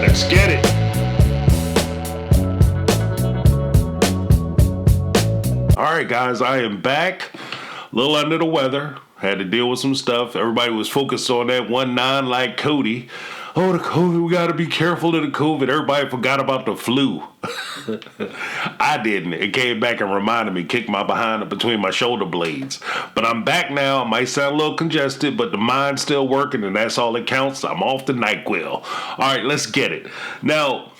Let's get it. All right, guys, I am back. A little under the weather. Had to deal with some stuff. Everybody was focused on that 1-9 like Kody. Oh, the COVID, we got to be careful of the COVID. Everybody forgot about the flu. I didn't. It came back and reminded me, kicked my behind up between my shoulder blades. But I'm back now. It might sound a little congested, but the mind's still working, and that's all that counts. I'm off the NyQuil. All right, let's get it. Now,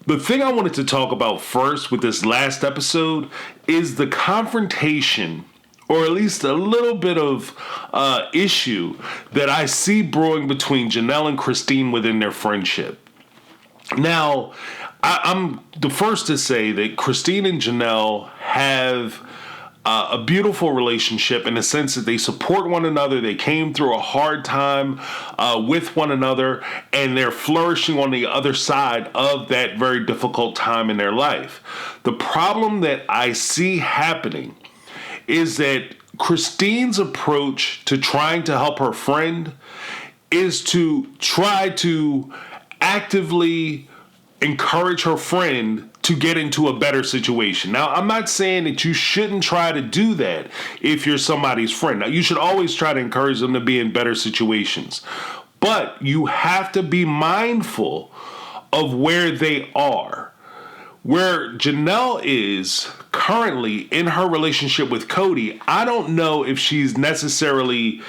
the thing I wanted to talk about first with this last episode is the confrontation, or at least a little bit of issue that I see brewing between Janelle and Christine within their friendship. Now, I'm the first to say that Christine and Janelle have a beautiful relationship in the sense that they support one another. They came through a hard time with one another, and they're flourishing on the other side of that very difficult time in their life. The problem that I see happening is that Christine's approach to trying to help her friend is to try to actively encourage her friend to get into a better situation. Now, I'm not saying that you shouldn't try to do that if you're somebody's friend. Now, you should always try to encourage them to be in better situations. But you have to be mindful of where they are. Where Janelle is currently in her relationship with Kody, I don't know if she's necessarily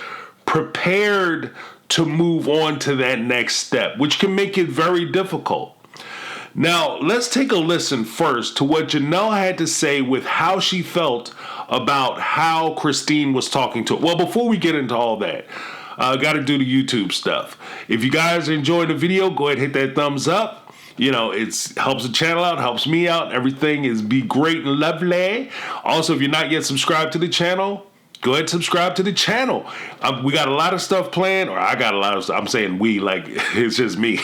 prepared to move on to that next step, which can make it very difficult. Now, let's take a listen first to what Janelle had to say with how she felt about how Christine was talking to her. Well, before we get into all that, I got to do the YouTube stuff. If you guys enjoyed the video, go ahead and hit that thumbs up. You know, it helps the channel out, helps me out. Everything is be great and lovely. Also, if you're not yet subscribed to the channel, go ahead and subscribe to the channel. We got a lot of stuff planned, or I got a lot of stuff. I'm saying we, like it's just me.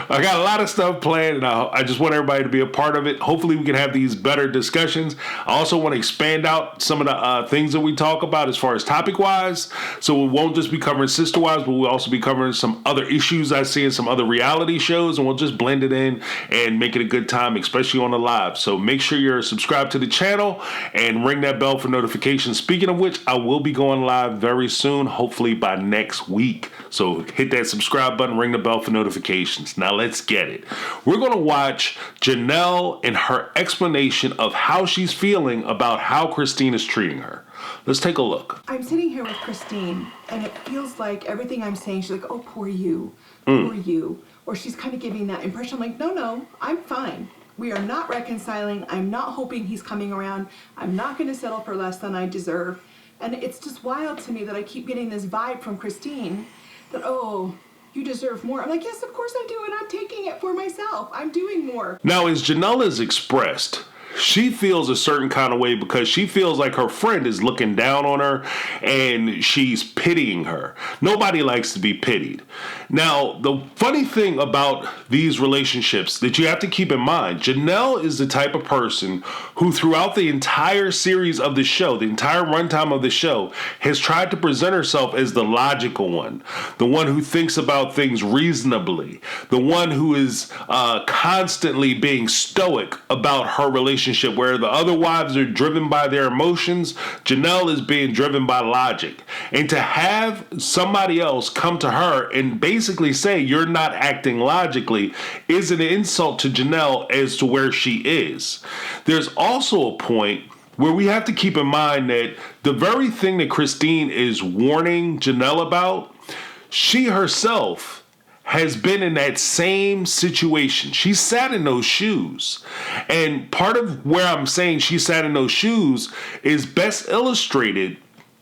I got a lot of stuff planned, and I just want everybody to be a part of it. Hopefully, we can have these better discussions. I also want to expand out some of the things that we talk about as far as topic-wise. So we won't just be covering Sister Wives, but we'll also be covering some other issues I see in some other reality shows, and we'll just blend it in and make it a good time, especially on the live. So make sure you're subscribed to the channel and ring that bell for notifications. Speaking of which, I will be going live very soon, hopefully by next week. So hit that subscribe button, ring the bell for notifications. Now let's get it. We're going to watch Janelle and her explanation of how she's feeling about how Christine is treating her. Let's take a look. I'm sitting here with Christine, and it feels like everything I'm saying, she's like, oh, poor you, poor you. Or she's kind of giving that impression. I'm like, no, I'm fine. We are not reconciling. I'm not hoping he's coming around. I'm not going to settle for less than I deserve. And it's just wild to me that I keep getting this vibe from Christine that, oh, you deserve more. I'm like, yes, of course I do, and I'm taking it for myself. I'm doing more. Now, as Janelle has expressed, she feels a certain kind of way because she feels like her friend is looking down on her and she's pitying her. Nobody likes to be pitied. Now, the funny thing about these relationships that you have to keep in mind, Janelle is the type of person who throughout the entire series of the show, the entire runtime of the show, has tried to present herself as the logical one, the one who thinks about things reasonably, the one who is constantly being stoic about her relationship. Where the other wives are driven by their emotions, Janelle is being driven by logic. And to have somebody else come to her and basically say you're not acting logically is an insult to Janelle as to where she is. There's also a point where we have to keep in mind that the very thing that Christine is warning Janelle about, she herself has been in that same situation. She sat in those shoes. And part of where I'm saying she sat in those shoes is best illustrated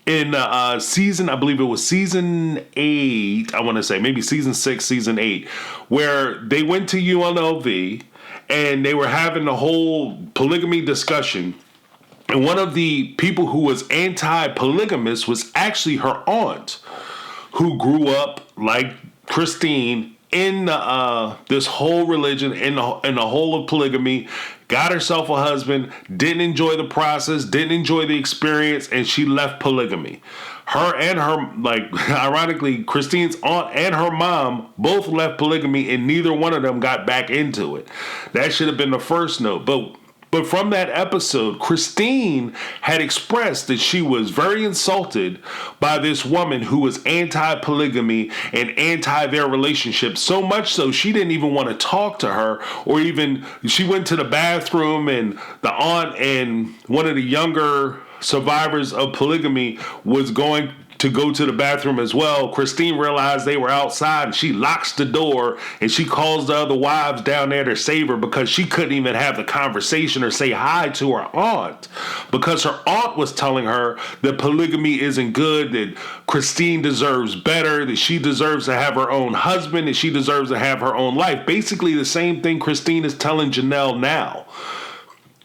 in season, I believe it was season 8, I want to say, maybe season 6, season 8, where they went to UNLV and they were having the whole polygamy discussion. And one of the people who was anti-polygamous was actually her aunt, who grew up like Christine in this whole religion, in the whole of polygamy, got herself a husband, didn't enjoy the process, didn't enjoy the experience, and she left polygamy. her and her, like, ironically, Christine's aunt and her mom both left polygamy, and neither one of them got back into it. That should have been the first note. But from that episode, Christine had expressed that she was very insulted by this woman who was anti-polygamy and anti their relationship. So much so, she didn't even want to talk to her, or even she went to the bathroom, and the aunt and one of the younger survivors of polygamy was going to go to the bathroom as well. Christine realized they were outside, and she locks the door, and she calls the other wives down there to save her, because she couldn't even have the conversation or say hi to her aunt, because her aunt was telling her that polygamy isn't good, that Christine deserves better, that she deserves to have her own husband, that she deserves to have her own life. Basically the same thing Christine is telling Janelle now.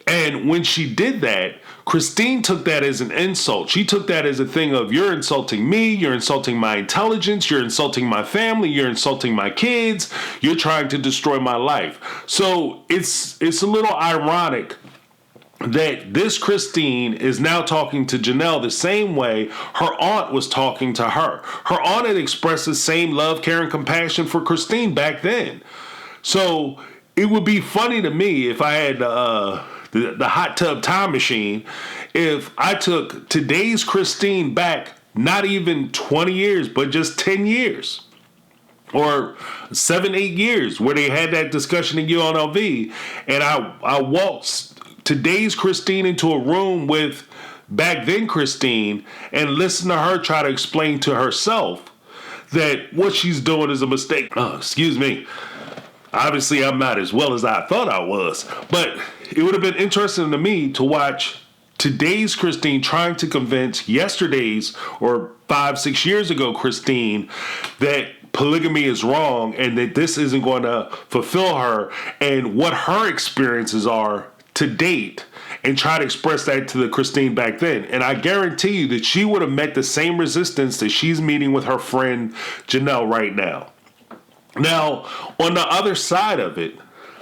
And when she did that, Christine took that as an insult. She took that as a thing of, you're insulting me, you're insulting my intelligence, you're insulting my family, you're insulting my kids, you're trying to destroy my life. So it's a little ironic that this Christine is now talking to Janelle the same way her aunt was talking to her. Her aunt had expressed the same love, care, and compassion for Christine back then. So it would be funny to me if I had the hot tub time machine, if I took today's Christine back, not even 20 years, but just 10 years or 7-8 years, where they had that discussion in UNLV, and I walked today's Christine into a room with back then Christine and listen to her try to explain to herself that what she's doing is a mistake. Oh, excuse me. Obviously, I'm not as well as I thought I was, but it would have been interesting to me to watch today's Christine trying to convince yesterday's, or 5-6 years ago, Christine, that polygamy is wrong and that this isn't going to fulfill her, and what her experiences are to date, and try to express that to the Christine back then. And I guarantee you that she would have met the same resistance that she's meeting with her friend Janelle right now. Now, on the other side of it,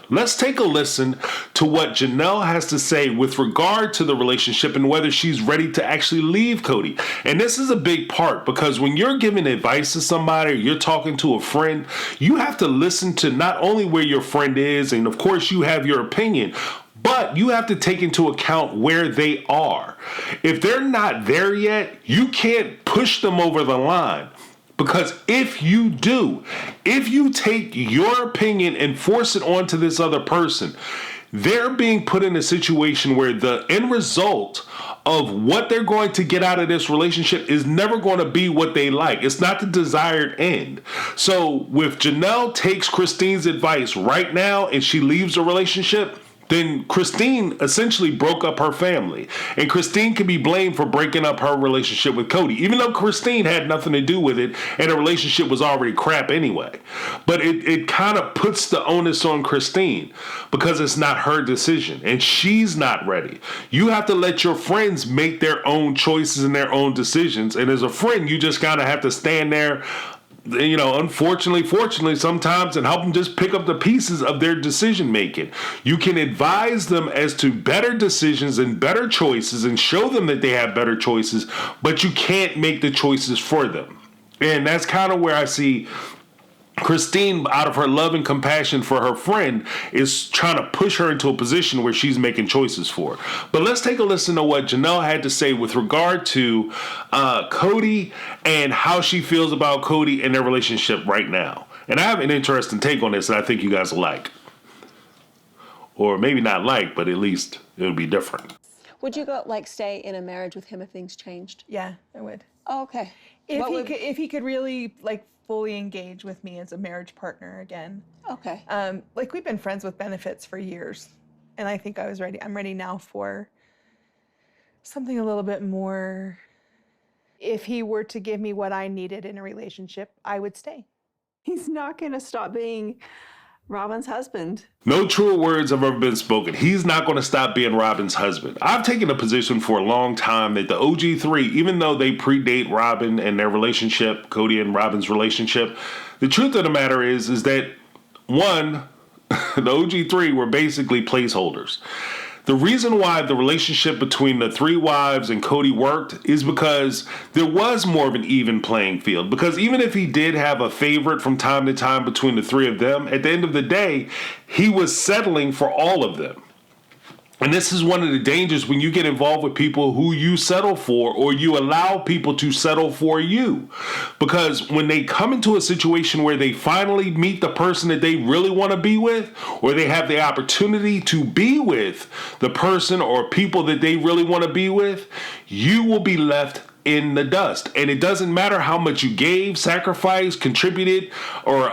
let's take a listen to what Janelle has to say with regard to the relationship and whether she's ready to actually leave Kody. And this is a big part, because when you're giving advice to somebody or you're talking to a friend, you have to listen to not only where your friend is, and of course you have your opinion, but you have to take into account where they are. If they're not there yet, you can't push them over the line. Because if you do, if you take your opinion and force it onto this other person, they're being put in a situation where the end result of what they're going to get out of this relationship is never going to be what they like. It's not the desired end. So if Janelle takes Christine's advice right now and she leaves the relationship, then Christine essentially broke up her family. And Christine can be blamed for breaking up her relationship with Kody, even though Christine had nothing to do with it and the relationship was already crap anyway. But it kind of puts the onus on Christine because it's not her decision and she's not ready. You have to let your friends make their own choices and their own decisions. And as a friend, you just kind of have to stand there, you know, unfortunately, fortunately, sometimes, and help them just pick up the pieces of their decision making. You can advise them as to better decisions and better choices and show them that they have better choices, but you can't make the choices for them. And that's kind of where I see Christine, out of her love and compassion for her friend, is trying to push her into a position where she's making choices for her. But let's take a listen to what Janelle had to say with regard to Kody and how she feels about Kody and their relationship right now. And I have an interesting take on this that I think you guys will like. Or maybe not like, but at least it'll be different. Would you go, like, stay in a marriage with him if things changed? Yeah, I would. Oh, okay. If he could really, like, fully engage with me as a marriage partner again. Okay. Like, we've been friends with benefits for years, and I think I was ready. I'm ready now for something a little bit more. If he were to give me what I needed in a relationship, I would stay. He's not going to stop being Robin's husband. No truer words have ever been spoken. He's not going to stop being Robin's husband. I've taken a position for a long time that the OG3, even though they predate Robin and their relationship, Kody and Robin's relationship, the truth of the matter is that, one, the OG3 were basically placeholders. The reason why the relationship between the three wives and Kody worked is because there was more of an even playing field. Because even if he did have a favorite from time to time between the three of them, at the end of the day, he was settling for all of them. And this is one of the dangers when you get involved with people who you settle for, or you allow people to settle for you. Because when they come into a situation where they finally meet the person that they really want to be with, or they have the opportunity to be with the person or people that they really want to be with, you will be left in the dust. And it doesn't matter how much you gave, sacrificed, contributed, or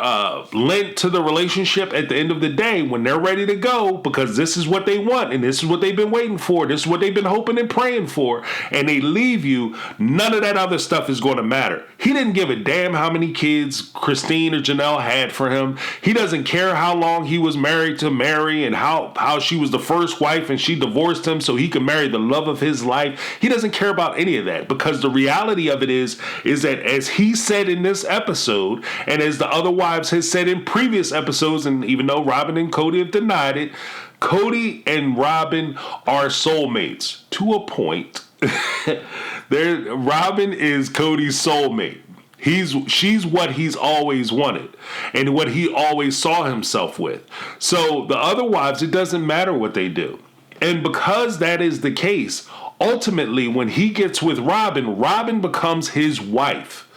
lent to the relationship. At the end of the day, when they're ready to go, because this is what they want and this is what they've been waiting for, this is what they've been hoping and praying for, and they leave you, none of that other stuff is going to matter. He didn't give a damn how many kids Christine or Janelle had for him. He doesn't care how long he was married to Mary and how she was the first wife and she divorced him so he could marry the love of his life. He doesn't care about any of that, because the reality of it is that, as he said in this episode, and as the other wives has said in previous episodes, and even though Robin and Kody have denied it, Kody and Robin are soulmates to a point. Robin is Kody's soulmate. She's what he's always wanted and what he always saw himself with. So the other wives, it doesn't matter what they do. And because that is the case, ultimately, when he gets with Robin, Robin becomes his wife.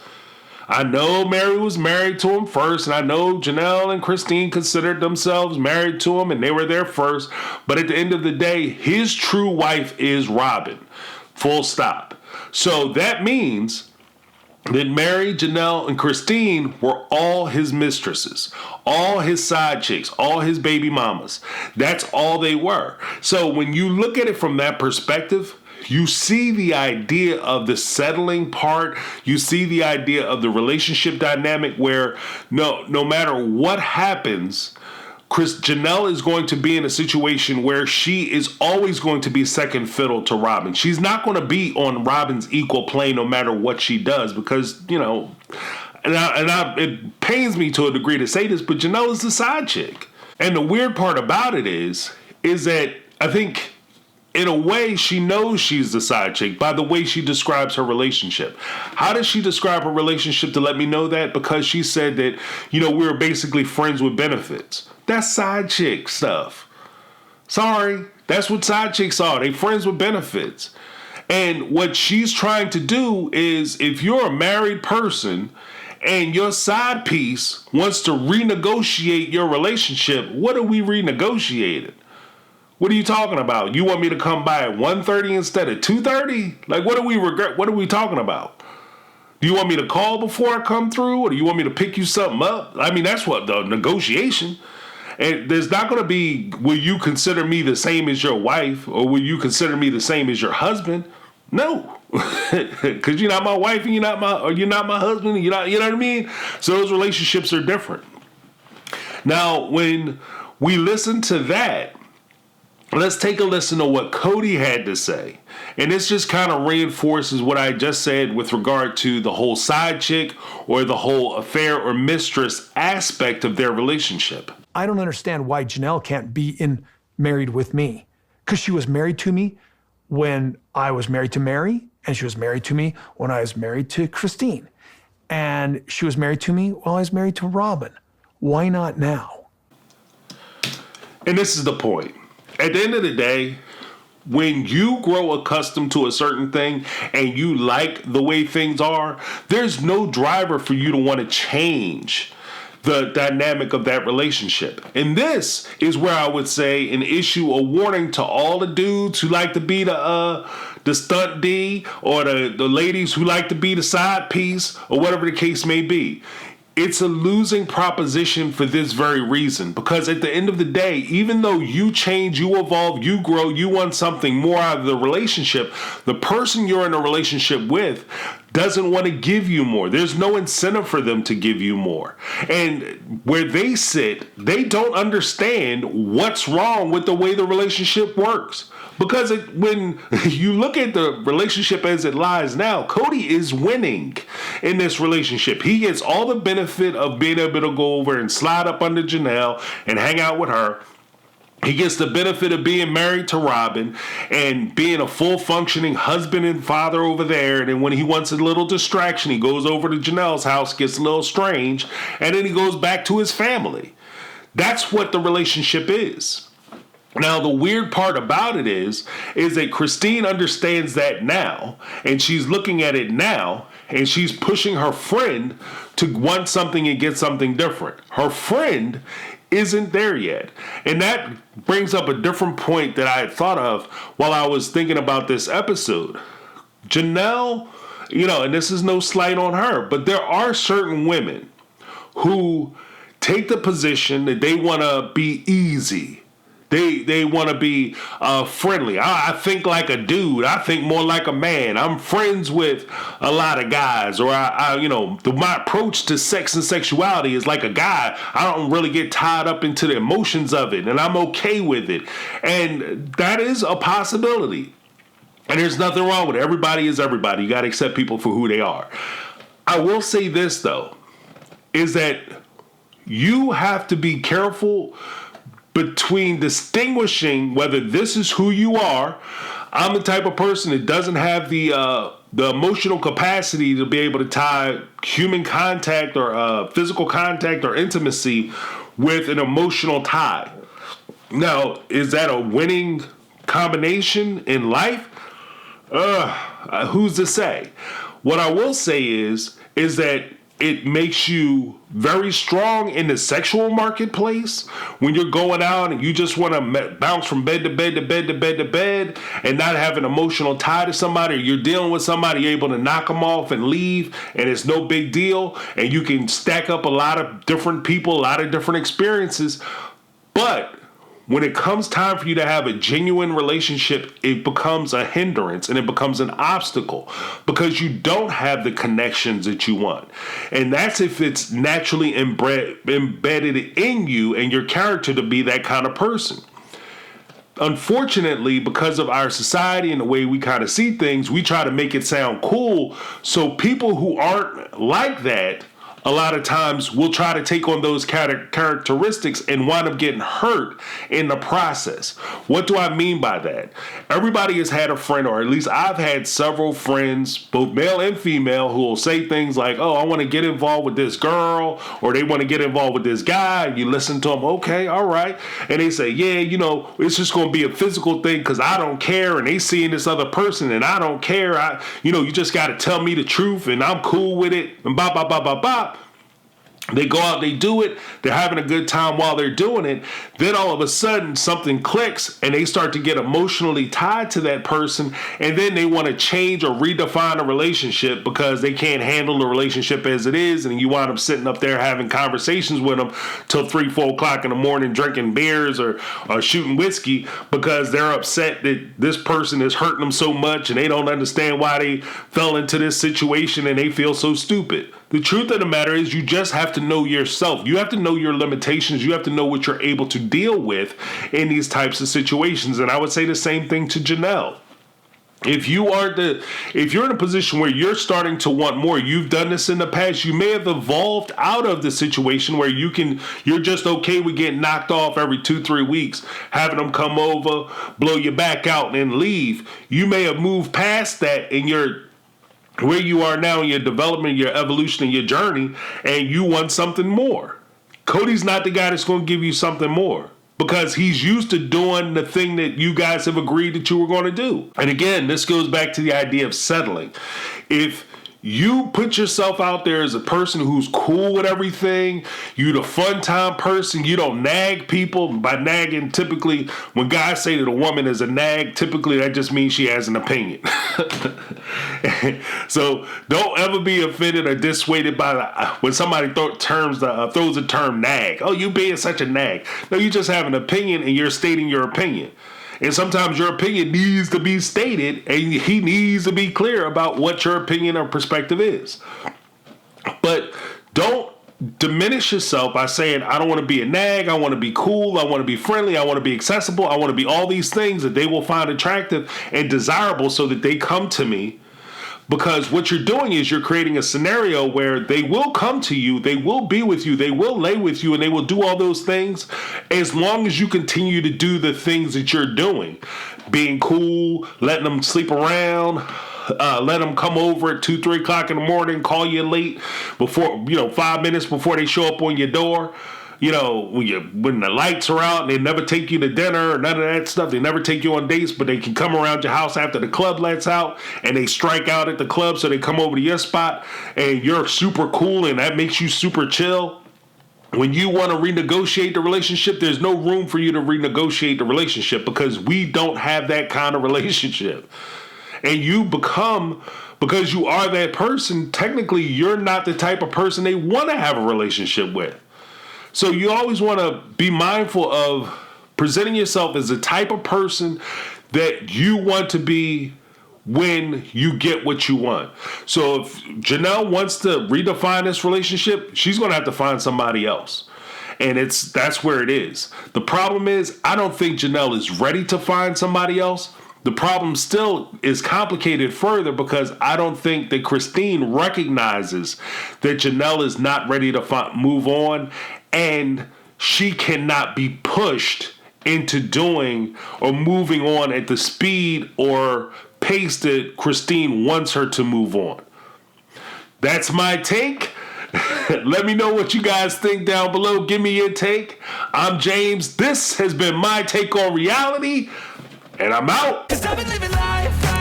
I know Mary was married to him first, and I know Janelle and Christine considered themselves married to him, and they were there first. But at the end of the day, his true wife is Robin. Full stop. So that means that Mary, Janelle, and Christine were all his mistresses, all his side chicks, all his baby mamas. That's all they were. So when you look at it from that perspective, you see the idea of the settling part. You see the idea of the relationship dynamic where no matter what happens, Janelle is going to be in a situation where she is always going to be second fiddle to Robin. She's not going to be on Robin's equal plane no matter what she does, because, it pains me to a degree to say this, but Janelle is the side chick. And the weird part about it is that I think, in a way, she knows she's the side chick by the way she describes her relationship. How does she describe her relationship to let me know that? Because she said that, we were basically friends with benefits. That's side chick stuff. Sorry, that's what side chicks are. They friends with benefits. And what she's trying to do is, if you're a married person and your side piece wants to renegotiate your relationship, what are we renegotiating? What are you talking about? You want me to come by at 1:30 instead of 2:30? Like, what are we talking about? Do you want me to call before I come through, or do you want me to pick you something up? I mean, that's what the negotiation. And there's not going to be, will you consider me the same as your wife, or will you consider me the same as your husband? No, because you're not my wife and you're not my husband. And you know what I mean? So those relationships are different. Now, when we listen to that, let's take a listen to what Kody had to say. And this just kind of reinforces what I just said with regard to the whole side chick or the whole affair or mistress aspect of their relationship. I don't understand why Janelle can't be married with me. Because she was married to me when I was married to Mary, and she was married to me when I was married to Christine. And she was married to me while I was married to Robin. Why not now? And this is the point. At the end of the day, when you grow accustomed to a certain thing and you like the way things are, there's no driver for you to want to change the dynamic of that relationship. And this is where I would say an issue, a warning to all the dudes who like to be the stunt D, or the ladies who like to be the side piece, or whatever the case may be. It's a losing proposition for this very reason, because at the end of the day, even though you change, you evolve, you grow, you want something more out of the relationship, the person you're in a relationship with doesn't want to give you more. There's no incentive for them to give you more. And where they sit, they don't understand what's wrong with the way the relationship works. Because when you look at the relationship as it lies now, Kody is winning in this relationship. He gets all the benefit of being able to go over and slide up under Janelle and hang out with her. He gets the benefit of being married to Robin and being a full functioning husband and father over there. And then when he wants a little distraction, he goes over to Janelle's house, gets a little strange, and then he goes back to his family. That's what the relationship is. Now, the weird part about it is that Christine understands that now, and she's looking at it now, and she's pushing her friend to want something and get something different. Her friend isn't there yet. And that brings up a different point that I had thought of while I was thinking about this episode. Janelle, and this is no slight on her, but there are certain women who take the position that they want to be easy. They want to be friendly. I think like a dude. I think more like a man. I'm friends with a lot of guys. Or my approach to sex and sexuality is like a guy. I don't really get tied up into the emotions of it, and I'm okay with it. And that is a possibility. And there's nothing wrong with it. Everybody is everybody. You got to accept people for who they are. I will say this, though, is that you have to be careful between distinguishing whether this is who you are. I'm the type of person that doesn't have the emotional capacity to be able to tie human contact or physical contact or intimacy with an emotional tie. Now, is that a winning combination in life? Who's to say? What I will say is that it makes you very strong in the sexual marketplace when you're going out and you just want to bounce from bed to bed to bed to bed to bed and not have an emotional tie to somebody. Or you're dealing with somebody, you're able to knock them off and leave, and it's no big deal. And you can stack up a lot of different people, a lot of different experiences. But when it comes time for you to have a genuine relationship, it becomes a hindrance and it becomes an obstacle because you don't have the connections that you want. And that's if it's naturally embedded in you and your character to be that kind of person. Unfortunately, because of our society and the way we kind of see things, we try to make it sound cool. So people who aren't like that, a lot of times we'll try to take on those characteristics and wind up getting hurt in the process. What do I mean by that? Everybody has had a friend, or at least I've had several friends, both male and female, who will say things like, oh, I want to get involved with this girl, or they want to get involved with this guy. And you listen to them, okay, all right. And they say, yeah, it's just going to be a physical thing because I don't care. And they seeing this other person and I don't care. You just got to tell me the truth and I'm cool with it. And bop, bop, bop, bop, bop. They go out, they do it, they're having a good time while they're doing it. Then all of a sudden something clicks and they start to get emotionally tied to that person. And then they want to change or redefine a relationship because they can't handle the relationship as it is. And you wind up sitting up there having conversations with them till 3, 4 o'clock in the morning, drinking beers or shooting whiskey because they're upset that this person is hurting them so much and they don't understand why they fell into this situation and they feel so stupid. The truth of the matter is you just have to know yourself. You have to know your limitations. You have to know what you're able to deal with in these types of situations. And I would say the same thing to Janelle. If you're in a position where you're starting to want more, you've done this in the past, you may have evolved out of the situation where you're just okay with getting knocked off every 2-3 weeks, having them come over, blow your back out and leave. You may have moved past that in where you are now in your development, your evolution, and your journey, and you want something more. Kody's not the guy that's going to give you something more because he's used to doing the thing that you guys have agreed that you were going to do. And again, this goes back to the idea of settling. If you put yourself out there as a person who's cool with everything, you the fun time person, you don't nag people. By nagging, typically, when guys say that a woman is a nag, typically that just means she has an opinion. So don't ever be offended or dissuaded by when somebody throws the term nag. Oh, you being such a nag. No, you just have an opinion and you're stating your opinion. And sometimes your opinion needs to be stated and he needs to be clear about what your opinion or perspective is. But don't diminish yourself by saying, I don't want to be a nag, I want to be cool, I want to be friendly, I want to be accessible, I want to be all these things that they will find attractive and desirable so that they come to me. Because what you're doing is you're creating a scenario where they will come to you, they will be with you, they will lay with you, and they will do all those things as long as you continue to do the things that you're doing. Being cool, letting them sleep around, let them come over at 2, 3 o'clock in the morning, call you late before, 5 minutes before they show up on your door. When the lights are out and they never take you to dinner or none of that stuff. They never take you on dates, but they can come around your house after the club lets out and they strike out at the club, so they come over to your spot and you're super cool and that makes you super chill. When you want to renegotiate the relationship, there's no room for you to renegotiate the relationship because we don't have that kind of relationship. And because you are that person, technically you're not the type of person they want to have a relationship with. So you always want to be mindful of presenting yourself as the type of person that you want to be when you get what you want. So if Janelle wants to redefine this relationship, she's going to have to find somebody else. And that's where it is. The problem is, I don't think Janelle is ready to find somebody else. The problem still is complicated further because I don't think that Christine recognizes that Janelle is not ready to move on, and she cannot be pushed into doing or moving on at the speed or pace that Christine wants her to move on. That's my take. Let me know what you guys think down below. Give me your take. I'm James. This has been My Take on Reality, and I'm out. 'Cause I've been living life.